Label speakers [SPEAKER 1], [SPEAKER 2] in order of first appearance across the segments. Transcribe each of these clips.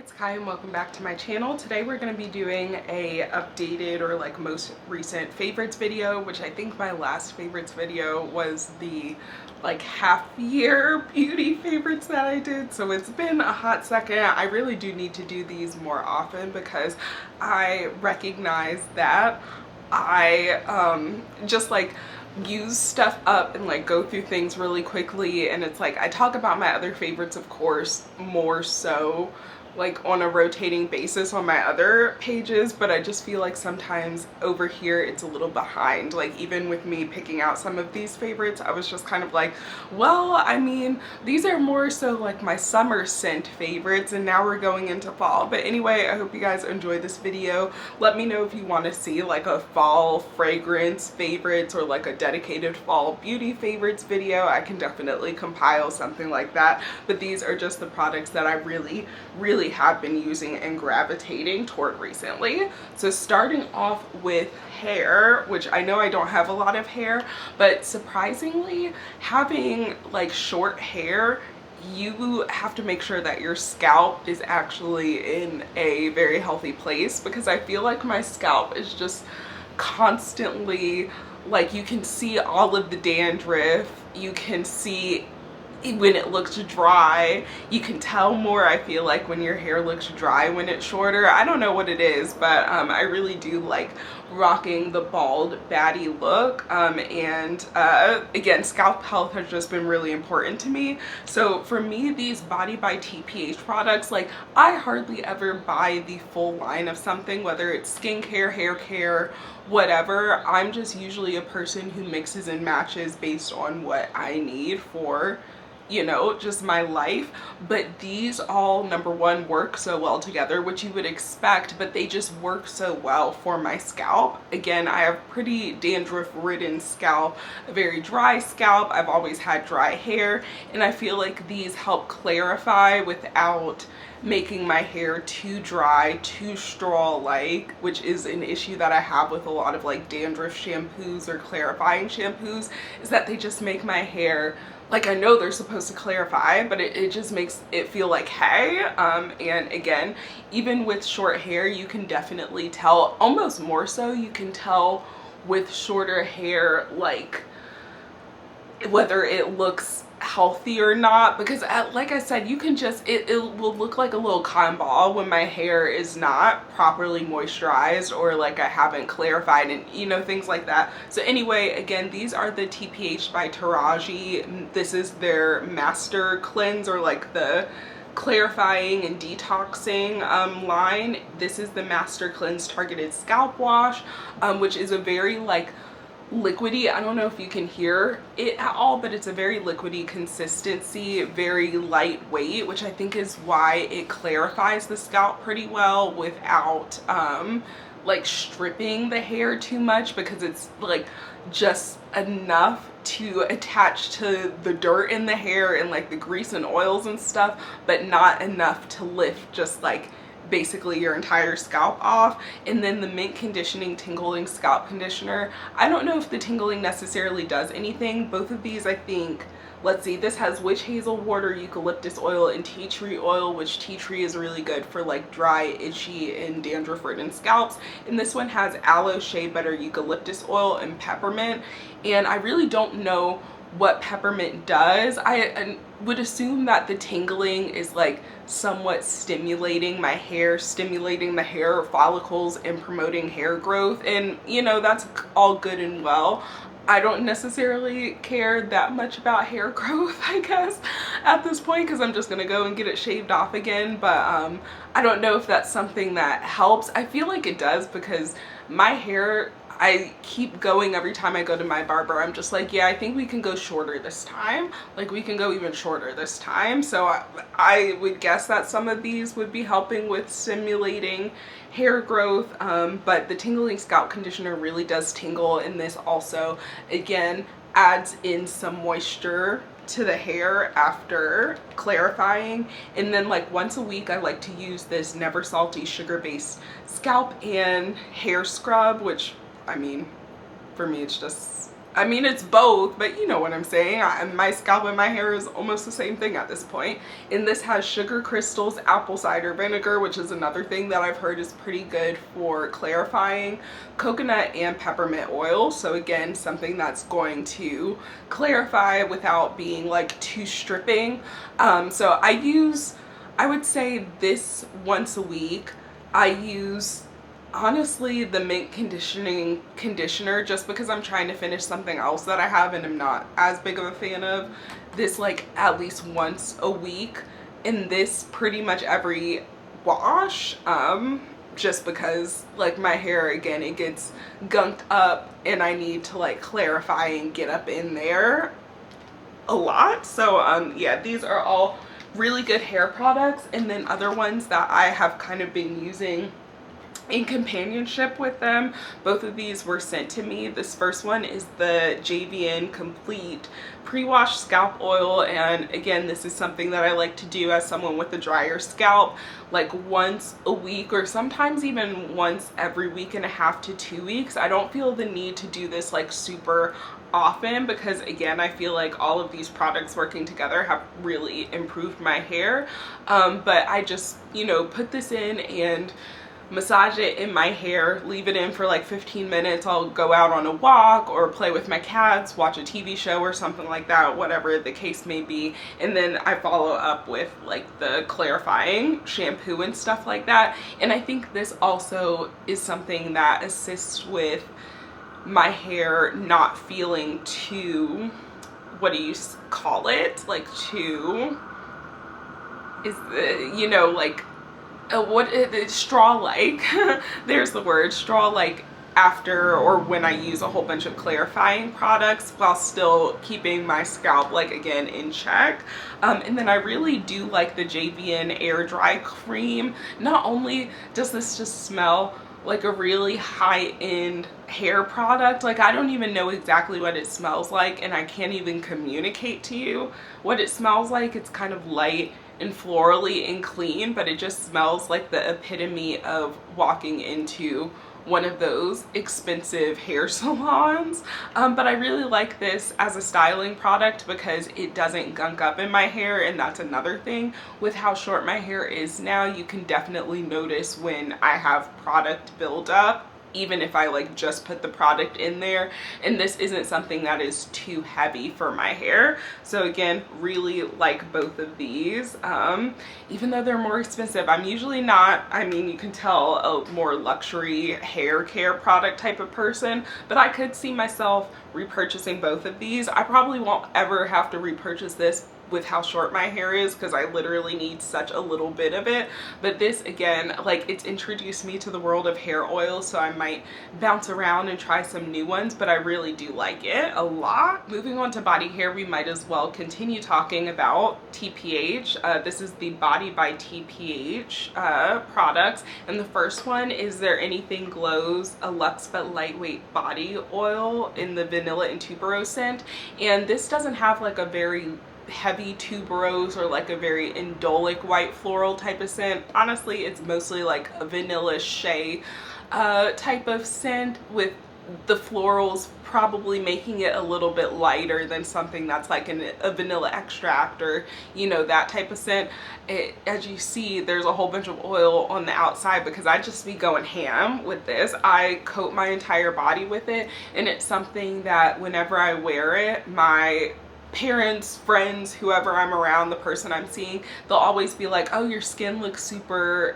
[SPEAKER 1] it's Kai and welcome back to my channel. Today we're going to be doing a updated or like most recent favorites video, which I think my last favorites video was the like half year beauty favorites that I did. So it's been a hot second. I really do need to do these more often because I recognize that I just like use stuff up and like go through things really quickly, and it's like I talk about my other favorites of course more so like on a rotating basis on my other pages, but I just feel like sometimes over here it's a little behind. Like even with me picking out some of these favorites, I was just kind of like, well, I mean, these are more so like my summer scent favorites, and now we're going into fall. But anyway, I hope you guys enjoy this video. Let me know if you want to see like a fall fragrance favorites or like a dedicated fall beauty favorites video. I can definitely compile something like that, but these are just the products that I really have been using and gravitating toward recently. So starting off with hair, which I know I don't have a lot of hair, but surprisingly having like short hair, you have to make sure that your scalp is actually in a very healthy place, because I feel like my scalp is just constantly like, you can see all of the dandruff, you can see when it looks dry, you can tell more, I feel like, when your hair looks dry when it's shorter. I don't know what it is, but I really do like rocking the bald baddie look, and again, scalp health has just been really important to me. So for me, these Body by TPH products, like I hardly ever buy the full line of something, whether it's skincare, hair care, whatever. I'm just usually a person who mixes and matches based on what I need for, you know, just my life. But these all, number one, work so well together, which you would expect, but they just work so well for my scalp. Again, I have pretty dandruff ridden scalp, a very dry scalp. I've always had dry hair, and I feel like these help clarify without making my hair too dry, too straw-like, which is an issue that I have with a lot of like dandruff shampoos or clarifying shampoos, is that they just make my hair, like, I know they're supposed to clarify, but it just makes it feel like hay. And again, even with short hair, you can definitely tell, almost more so, you can tell with shorter hair, like, whether it looks healthy or not, because like I said, you can just, it will look like a little cotton ball when my hair is not properly moisturized or like I haven't clarified, and you know, things like that. So anyway, again, these are the TPH by Taraji. This is their master cleanse, or like the clarifying and detoxing line. This is the master cleanse targeted scalp wash, which is a very like liquidy, I don't know if you can hear it at all, but it's a very liquidy consistency, very lightweight, which I think is why it clarifies the scalp pretty well without like stripping the hair too much, because it's like just enough to attach to the dirt in the hair and like the grease and oils and stuff, but not enough to lift just like basically your entire scalp off. And then the mint conditioning tingling scalp conditioner, I don't know if the tingling necessarily does anything. Both of these, I think, let's see, this has witch hazel water, eucalyptus oil, and tea tree oil, which tea tree is really good for like dry, itchy, and dandruff ridden scalps. And this one has aloe, shea butter, eucalyptus oil, and peppermint. And I really don't know what peppermint does. I would assume that the tingling is like somewhat stimulating my hair, stimulating the hair follicles and promoting hair growth, and you know, that's all good and well. I don't necessarily care that much about hair growth, I guess, at this point, because I'm just gonna go and get it shaved off again. But I don't know if that's something that helps. I feel like it does, because my hair, I keep going every time I go to my barber. I'm just like, yeah, I think we can go shorter this time. Like, we can go even shorter this time. So I would guess that some of these would be helping with stimulating hair growth. But the tingling scalp conditioner really does tingle, and this also, again, adds in some moisture to the hair after clarifying. And then like once a week, I like to use this Never Salty sugar-based scalp and hair scrub, which, I mean, for me, it's just I mean, it's both, but you know what I'm saying. My scalp and my hair is almost the same thing at this point. And this has sugar crystals, apple cider vinegar, which is another thing that I've heard is pretty good for clarifying, coconut and peppermint oil. So again, something that's going to clarify without being like too stripping. So I would say this once a week. I use, honestly, the mint conditioner just because I'm trying to finish something else that I have and I'm not as big of a fan of. This like at least once a week, and this pretty much every wash, just because like my hair, again, it gets gunked up and I need to like clarify and get up in there a lot. So yeah, these are all really good hair products. And then other ones that I have kind of been using in companionship with them, both of these were sent to me. This first one is the JVN Complete Pre-Wash Scalp Oil, and again, this is something that I like to do as someone with a drier scalp, like once a week or sometimes even once every week and a half to 2 weeks. I don't feel the need to do this like super often because, again, I feel like all of these products working together have really improved my hair, but I just, you know, put this in and massage it in my hair, leave it in for like 15 minutes. I'll go out on a walk or play with my cats, watch a TV show or something like that, whatever the case may be. And then I follow up with like the clarifying shampoo and stuff like that. And I think this also is something that assists with my hair not feeling too, what do you call it? Like too, is the, you know, like, what is it, straw-like? There's the word, straw-like, after or when I use a whole bunch of clarifying products while still keeping my scalp, like, again, in check. And then I really do like the JVN Air Dry Cream. Not only does this just smell like a really high-end hair product, like I don't even know exactly what it smells like, and I can't even communicate to you what it smells like. It's kind of light and florally and clean, but it just smells like the epitome of walking into one of those expensive hair salons. But I really like this as a styling product because it doesn't gunk up in my hair, and that's another thing. With how short my hair is now, you can definitely notice when I have product buildup, even if I like just put the product in there, and this isn't something that is too heavy for my hair. So again, really like both of these, even though they're more expensive. I'm usually not, I mean, you can tell, a more luxury hair care product type of person, but I could see myself repurchasing both of these. I probably won't ever have to repurchase this with how short my hair is because I literally need such a little bit of it. But this, again, like, it's introduced me to the world of hair oil, so I might bounce around and try some new ones, but I really do like it a lot. Moving on to Bodycare, we might as well continue talking about TPH. This is the Body by TPH products, and the first one is their Anything Glows a Luxe but Lightweight Body Oil in the vanilla and tuberose scent. And this doesn't have like a very heavy tuberose or like a very indolic white floral type of scent. Honestly, it's mostly like a vanilla shea type of scent, with the florals probably making it a little bit lighter than something that's like a vanilla extract or, you know, that type of scent. As you see, there's a whole bunch of oil on the outside because I just be going ham with this. I coat my entire body with it, and it's something that whenever I wear it, my parents, friends, whoever I'm around, the person I'm seeing, they'll always be like, oh, your skin looks super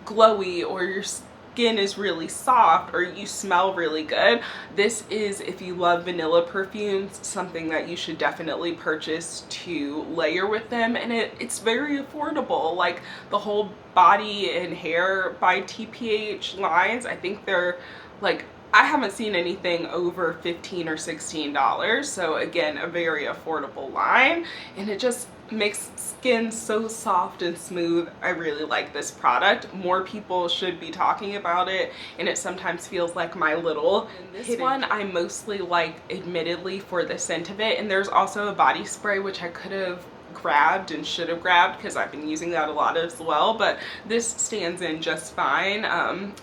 [SPEAKER 1] glowy, or your skin is really soft, or you smell really good. This is, if you love vanilla perfumes, something that you should definitely purchase to layer with them. And it's very affordable. Like the whole Body and Hair by TPH lines, I think they're like, I haven't seen anything over $15 or $16. So again, a very affordable line, and it just makes skin so soft and smooth. I really like this product. More people should be talking about it, and it sometimes feels like my little this one I mostly like, admittedly, for the scent of it. And there's also a body spray which I could have grabbed and should have grabbed because I've been using that a lot as well, but this stands in just fine.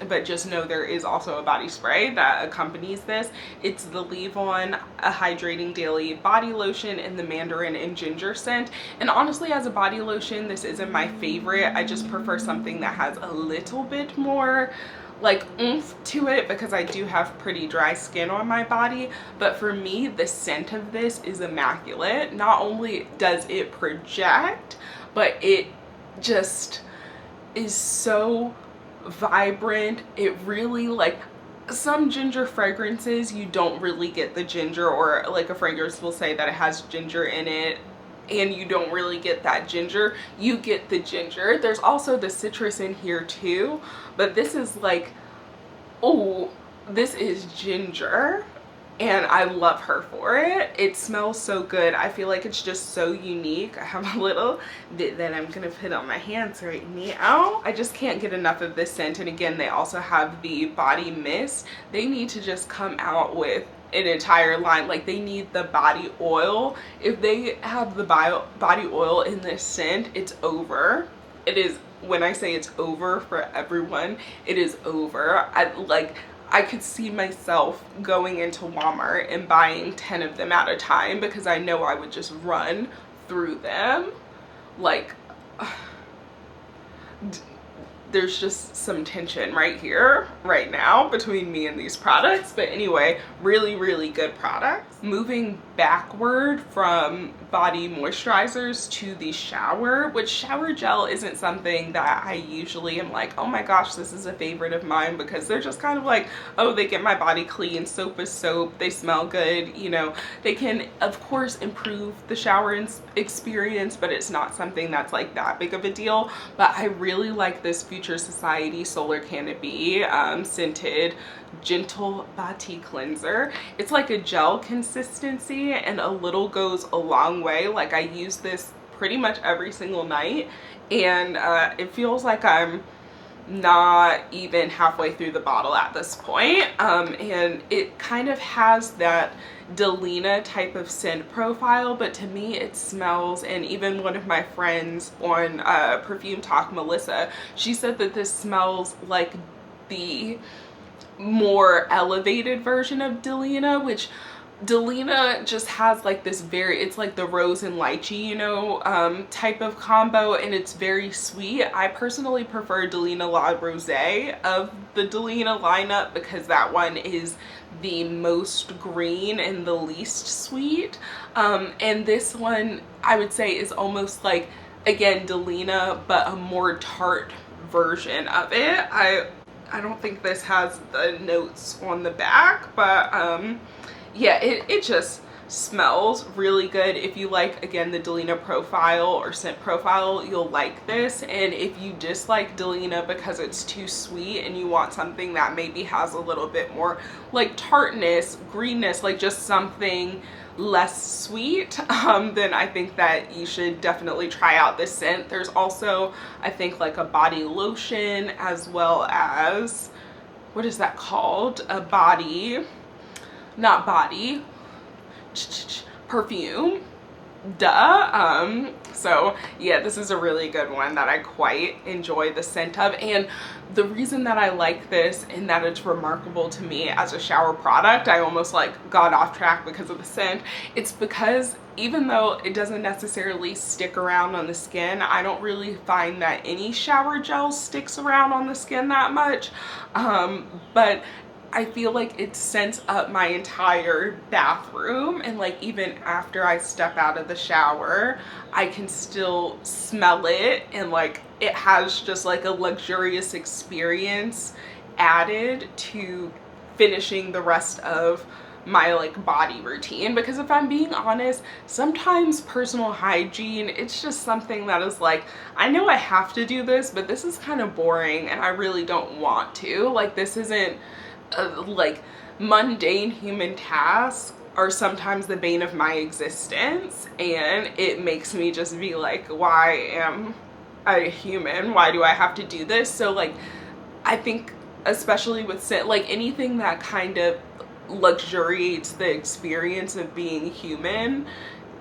[SPEAKER 1] But just know there is also a body spray that accompanies this. It's the Leave On a Hydrating Daily Body Lotion in the Mandarin and Ginger scent. And honestly, as a body lotion, this isn't my favorite. I just prefer something that has a little bit more like oomph to it because I do have pretty dry skin on my body. But for me, the scent of this is immaculate. Not only does it project, but it just is so vibrant. It really, like, some ginger fragrances you don't really get the ginger, or like a fragrance will say that it has ginger in it and you don't really get that ginger. You get the ginger. There's also the citrus in here too, but this is like, oh, this is ginger and I love her for it. It smells so good. I feel like it's just so unique. I have a little bit that I'm gonna put on my hands right now. I just can't get enough of this scent. And again, they also have the body mist. They need to just come out with an entire line. Like, they need the body oil. If they have the body oil in this scent, it's over. It is, when I say it's over for everyone, it is over. I could see myself going into Walmart and buying 10 of them at a time because I know I would just run through them. Like, there's just some tension right here, right now, between me and these products. But anyway, really, really good products. Moving backward from body moisturizers to the shower, which shower gel isn't something that I usually am like, oh my gosh, this is a favorite of mine, because they're just kind of like, oh, they get my body clean. Soap is soap. They smell good. You know, they can, of course, improve the shower experience, but it's not something that's like that big of a deal. But I really like this Future Society Solar Canopy scented gentle body cleanser. It's like a gel consistency and a little goes a long way. Like, I use this pretty much every single night and it feels like I'm not even halfway through the bottle at this point. And it kind of has that Delina type of scent profile, but to me it smells, and even one of my friends on Perfume Talk, Melissa, she said that this smells like the more elevated version of Delina, which Delina just has like this very, it's like the rose and lychee, you know, type of combo, and it's very sweet. I personally prefer Delina La Rosé of the Delina lineup because that one is the most green and the least sweet. And this one I would say is almost like, again, Delina, but a more tart version of it. I don't think this has the notes on the back, but yeah, it just smells really good. If you like, again, the Delina profile or scent profile, you'll like this. And if you dislike Delina because it's too sweet and you want something that maybe has a little bit more like tartness, greenness, like just something less sweet, then I think that you should definitely try out this scent. There's also, I think, like a body lotion, as well as, what is that called? A body, not body, perfume. Duh. So yeah, this is a really good one that I quite enjoy the scent of. And the reason that I like this and that it's remarkable to me as a shower product, I almost like got off track because of the scent. It's because even though it doesn't necessarily stick around on the skin, I don't really find that any shower gel sticks around on the skin that much. But I feel like it scents up my entire bathroom, and like even after I step out of the shower, I can still smell it, and like it has just like a luxurious experience added to finishing the rest of my like body routine. Because if I'm being honest, sometimes personal hygiene, it's just something that is like, I know I have to do this, but this is kind of boring and I really don't want to. Like, this isn't like mundane human tasks are sometimes the bane of my existence, and it makes me just be like, why am I a human? Why do I have to do this? So like, I think especially with scent, like anything that kind of luxuriates the experience of being human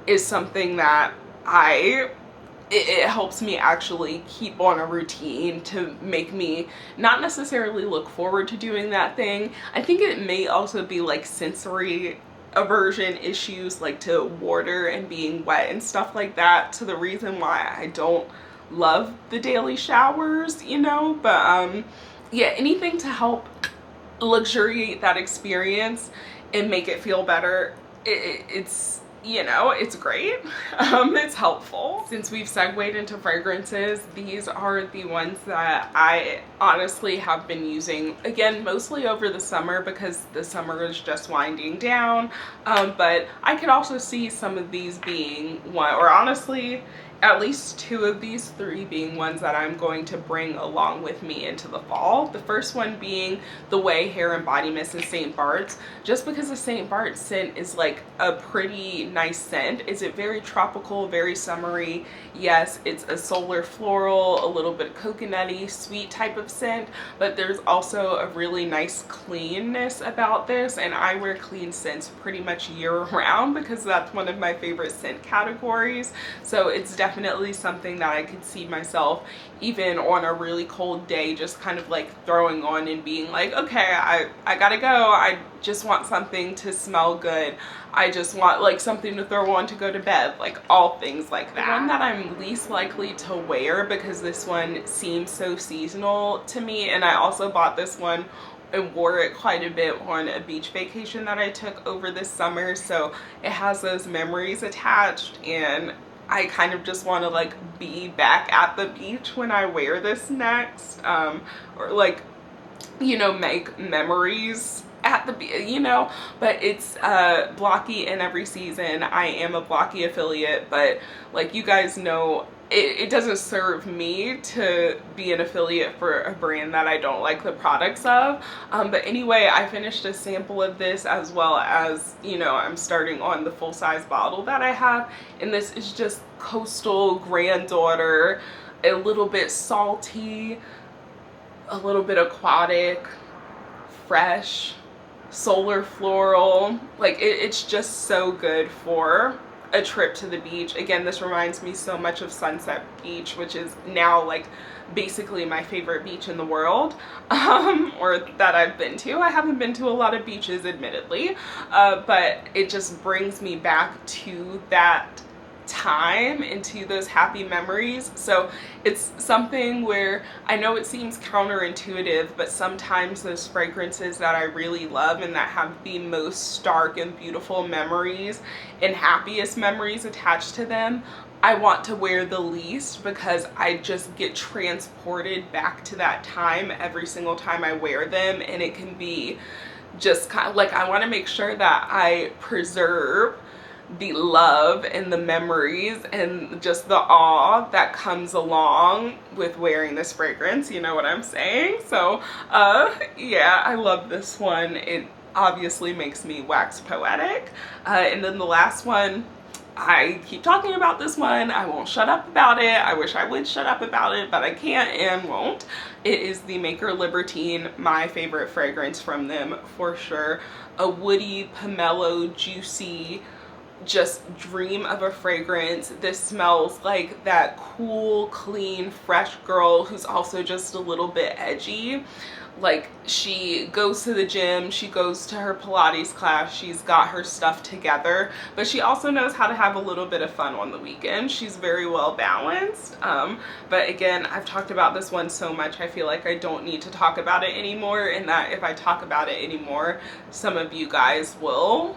[SPEAKER 1] is something that it helps me actually keep on a routine to make me not necessarily look forward to doing that thing. I think it may also be like sensory aversion issues, like to water and being wet and stuff like that, to the reason why I don't love the daily showers, you know. But yeah, anything to help luxuriate that experience and make it feel better, it's, you know, it's great. It's helpful. Since we've segued into fragrances, these are the ones that I honestly have been using, again, mostly over the summer because the summer is just winding down. But I could also see some of these being one, or honestly, at least two of these three being ones that I'm going to bring along with me into the fall. The first one being the Way Hair and Body Mist in St. Bart's, just because the St. Bart's scent is like a pretty nice scent. Is it very tropical, very summery? Yes, it's a solar floral, a little bit coconutty, sweet type of scent, but there's also a really nice cleanness about this, and I wear clean scents pretty much year round because that's one of my favorite scent categories. So it's definitely something that I could see myself, even on a really cold day, just kind of like throwing on and being like, okay, I gotta go. I just want something to smell good. I just want like something to throw on to go to bed, like all things like that. The one that I'm least likely to wear, because this one seems so seasonal to me, and I also bought this one and wore it quite a bit on a beach vacation that I took over this summer, so it has those memories attached, and I kind of just want to like be back at the beach when I wear this next, or like, you know, make memories at the beach, you know. But it's Blocky in every season. I am a Blocky affiliate, but like you guys know, it doesn't serve me to be an affiliate for a brand that I don't like the products of. But anyway, I finished a sample of this, as well as, you know, I'm starting on the full-size bottle that I have, and this is just coastal granddaughter, a little bit salty, a little bit aquatic, fresh, solar floral. Like it's just so good for a trip to the beach. Again, this reminds me so much of Sunset Beach, which is now like basically my favorite beach in the world, or that I've been to. I haven't been to a lot of beaches, admittedly, but it just brings me back to that time, into those happy memories. So it's something where I know it seems counterintuitive, but sometimes those fragrances that I really love and that have the most stark and beautiful memories and happiest memories attached to them, I want to wear the least, because I just get transported back to that time every single time I wear them. And it can be just kind of like, I want to make sure that I preserve the love and the memories and just the awe that comes along with wearing this fragrance, you know what I'm saying? So yeah, I love this one. It obviously makes me wax poetic. And then the last one, I keep talking about this one, I won't shut up about it. I wish I would shut up about it, but I can't and won't. It is the Maker Libertine, my favorite fragrance from them for sure. A woody, pomelo, juicy, just dream of a fragrance. This smells like that cool, clean, fresh girl who's also just a little bit edgy. Like, she goes to the gym, she goes to her Pilates class, she's got her stuff together, but she also knows how to have a little bit of fun on the weekend. She's very well balanced. But again, I've talked about this one so much, I feel like I don't need to talk about it anymore, and that if I talk about it anymore, some of you guys will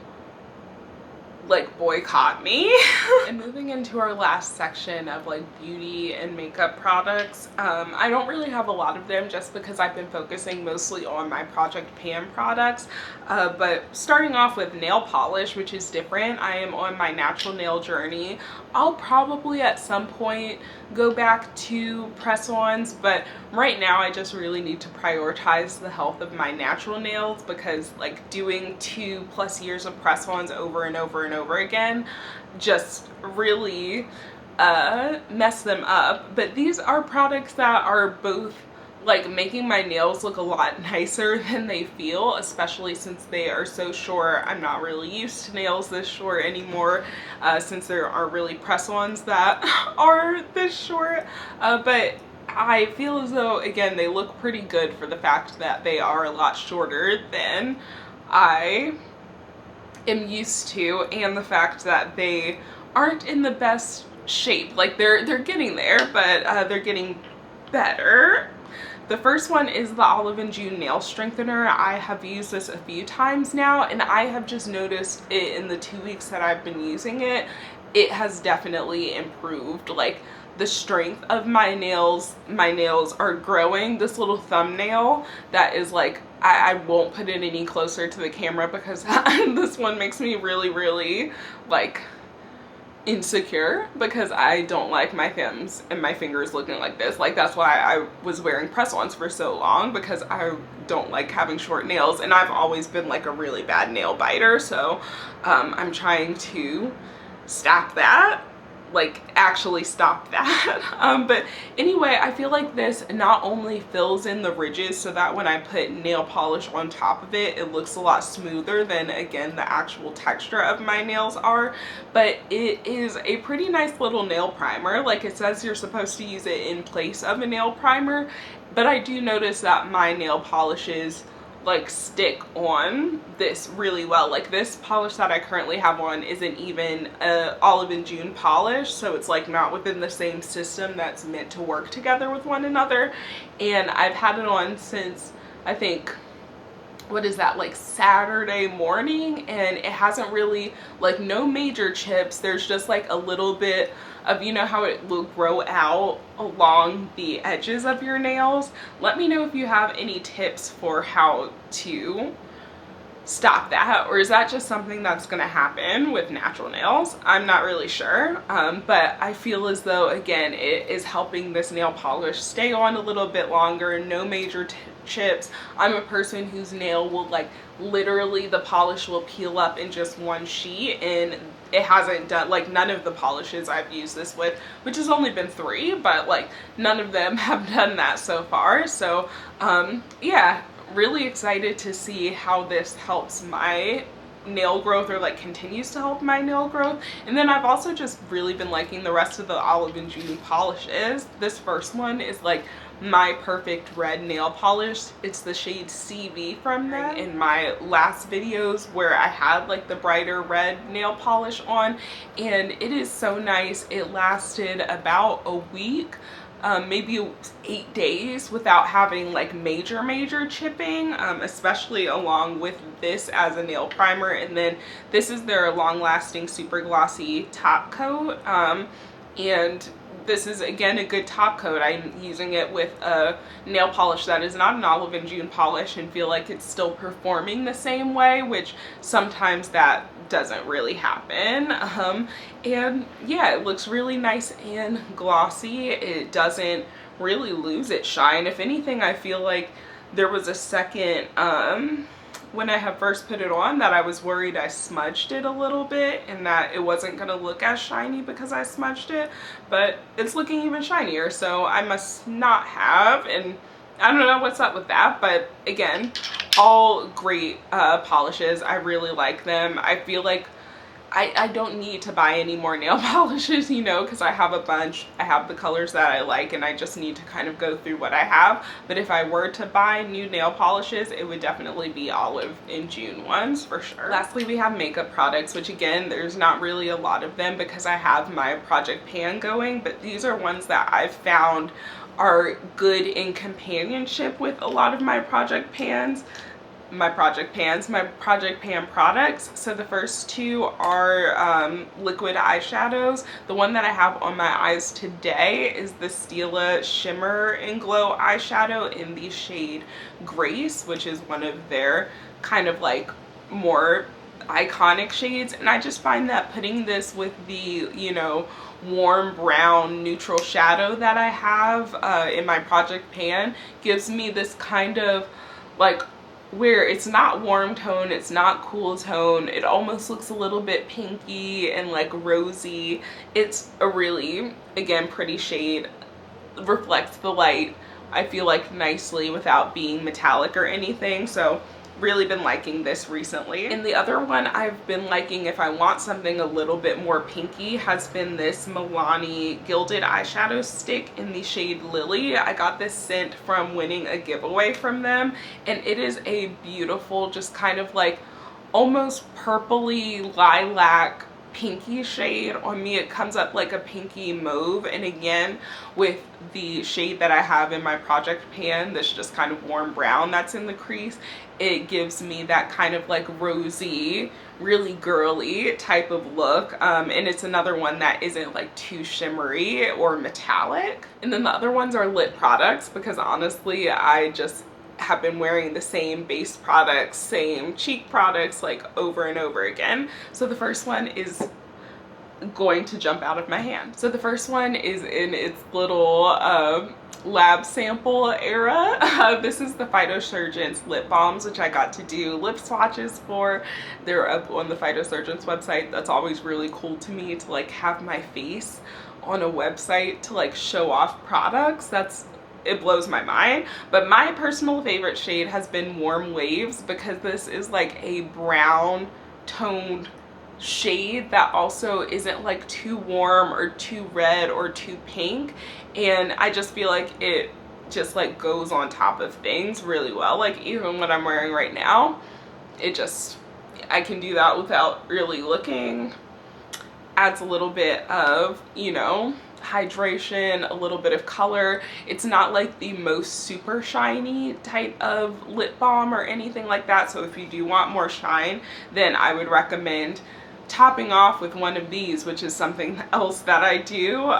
[SPEAKER 1] like boycott me. And moving into our last section of like beauty and makeup products, I don't really have a lot of them just because I've been focusing mostly on my Project Pan products, but starting off with nail polish, which is different. I am on my natural nail journey. I'll probably at some point go back to press-ons, but right now I just really need to prioritize the health of my natural nails, because like doing 2+ years of press-ons over and over and over again just really mess them up. But these are products that are both like making my nails look a lot nicer than they feel, especially since they are so short. I'm not really used to nails this short anymore, since there aren't really press-ons that are this short, but I feel as though, again, they look pretty good for the fact that they are a lot shorter than I am used to, and the fact that they aren't in the best shape. Like they're getting there, but they're getting better. The first one is the Olive and June nail strengthener. I have used this a few times now, and I have just noticed it in the 2 weeks that I've been using it. It has definitely improved. Like the strength of my nails are growing. This little thumbnail that is like, I won't put it any closer to the camera because this one makes me really like insecure, because I don't like my thumbs and my fingers looking like this. Like that's why I was wearing press-ons for so long, because I don't like having short nails, and I've always been like a really bad nail biter. So I'm trying to stop that, like actually stop that. But anyway, I feel like this not only fills in the ridges so that when I put nail polish on top of it, it looks a lot smoother than, again, the actual texture of my nails are, but it is a pretty nice little nail primer. Like it says you're supposed to use it in place of a nail primer, but I do notice that my nail polishes like stick on this really well. Like this polish that I currently have on isn't even a Olive and June polish, so it's like not within the same system that's meant to work together with one another. And I've had it on since, I think, what is that, like Saturday morning, and it hasn't really, like, no major chips. There's just like a little bit of, you know how it will grow out along the edges of your nails. Let me know if you have any tips for how to stop that, or is that just something that's gonna happen with natural nails? I'm not really sure, but I feel as though, again, it is helping this nail polish stay on a little bit longer. No major chips. I'm a person whose nail will, like, literally the polish will peel up in just one sheet, and it hasn't done, like, none of the polishes I've used this with, which has only been 3, but like none of them have done that so far. So yeah, really excited to see how this helps my nail growth, or like continues to help my nail growth. And then I've also just really been liking the rest of the Olive and June polishes. This first one is like my perfect red nail polish. It's the shade CV from them. In my last videos where I had like the brighter red nail polish on, and it is so nice. It lasted about a week, maybe 8 days without having like major chipping, especially along with this as a nail primer. And then this is their long-lasting super glossy top coat, and this is, again, a good top coat. I'm using it with a nail polish that is not an Olive and June polish, and feel like it's still performing the same way, which sometimes that doesn't really happen. And yeah, it looks really nice and glossy. It doesn't really lose its shine. If anything, I feel like there was a second when I had first put it on that I was worried I smudged it a little bit, and that it wasn't gonna look as shiny because I smudged it, but it's looking even shinier, so I must not have. And I don't know what's up with that, but again, all great polishes. I really like them. I feel like I don't need to buy any more nail polishes, you know, because I have a bunch. I have the colors that I like, and I just need to kind of go through what I have. But if I were to buy new nail polishes, it would definitely be Olive and June ones for sure. Lastly, we have makeup products, which again, there's not really a lot of them because I have my project pan going, but these are ones that I've found are good in companionship with a lot of my project pan products. So the first 2 are liquid eyeshadows. The one that I have on my eyes today is the Stila Shimmer and Glow eyeshadow in the shade Grace, which is one of their kind of like more iconic shades. And I just find that putting this with the, you know, warm brown neutral shadow that I have in my project pan gives me this kind of like, where it's not warm tone, it's not cool tone, it almost looks a little bit pinky and like rosy. It's a really, again, pretty shade, reflects the light. I feel like nicely without being metallic or anything. So really been liking this recently. And the other one I've been liking if I want something a little bit more pinky has been this Milani Gilded Eyeshadow Stick in the shade Lily. I got this scent from winning a giveaway from them, and it is a beautiful, just kind of like almost purpley lilac pinky shade. On me it comes up like a pinky mauve, and again with the shade that I have in my project pan, this just kind of warm brown that's in the crease, it gives me that kind of like rosy, really girly type of look. And it's another one that isn't like too shimmery or metallic. And then the other ones are lip products, because honestly I just have been wearing the same base products, same cheek products like over and over again. So the first one is going to jump out of my hand. So the first one is in its little lab sample era. This is the Phytosurgence lip balms, which I got to do lip swatches for. They're up on the Phytosurgence website. That's always really cool to me, to like have my face on a website to like show off products. It blows my mind. But my personal favorite shade has been Warm Waves, because this is like a brown toned shade that also isn't like too warm or too red or too pink, and I just feel like it just like goes on top of things really well. Like even what I'm wearing right now, it just, I can do that without really looking. Adds a little bit of, you know, hydration, a little bit of color. It's not like the most super shiny type of lip balm or anything like that, so if you do want more shine, then I would recommend topping off with one of these, which is something else that I do.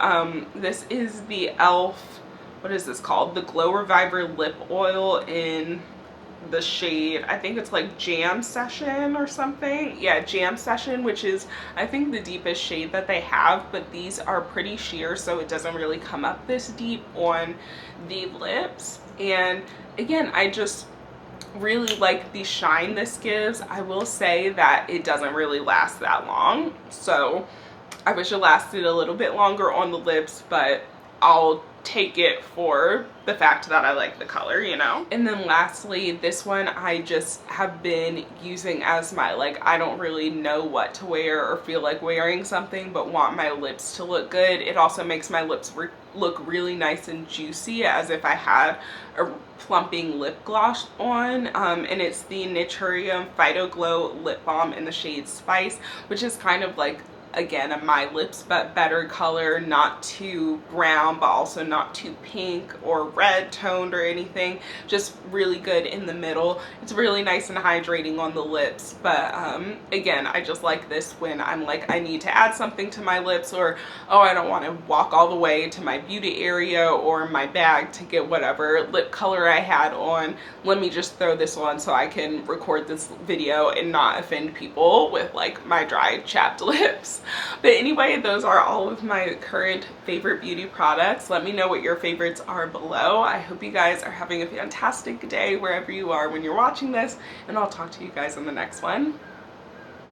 [SPEAKER 1] This is the e.l.f., what is this called? The Glow Reviver Lip Oil in the shade, I think it's like Jam Session or something. Yeah, Jam Session, which is I think the deepest shade that they have, but these are pretty sheer, so it doesn't really come up this deep on the lips. And again, I just really like the shine this gives. I will say that it doesn't really last that long, so I wish it lasted a little bit longer on the lips, but I'll take it for the fact that I like the color, you know. And then lastly, this one I just have been using as my, like, I don't really know what to wear or feel like wearing something but want my lips to look good. It also makes my lips look really nice and juicy, as if I had a plumping lip gloss on, and it's the Naturium Phyto Glow Lip Balm in the shade Spice, which is kind of like, again, a My Lips but better color, not too brown but also not too pink or red toned or anything, just really good in the middle. It's really nice and hydrating on the lips, but again, I just like this when I'm like, I need to add something to my lips, or oh, I don't want to walk all the way to my beauty area or my bag to get whatever lip color I had on. Let me just throw this on so I can record this video and not offend people with like my dry chapped lips. But anyway, those are all of my current favorite beauty products. Let me know what your favorites are below. I hope you guys are having a fantastic day wherever you are when you're watching this, and I'll talk to you guys in the next one.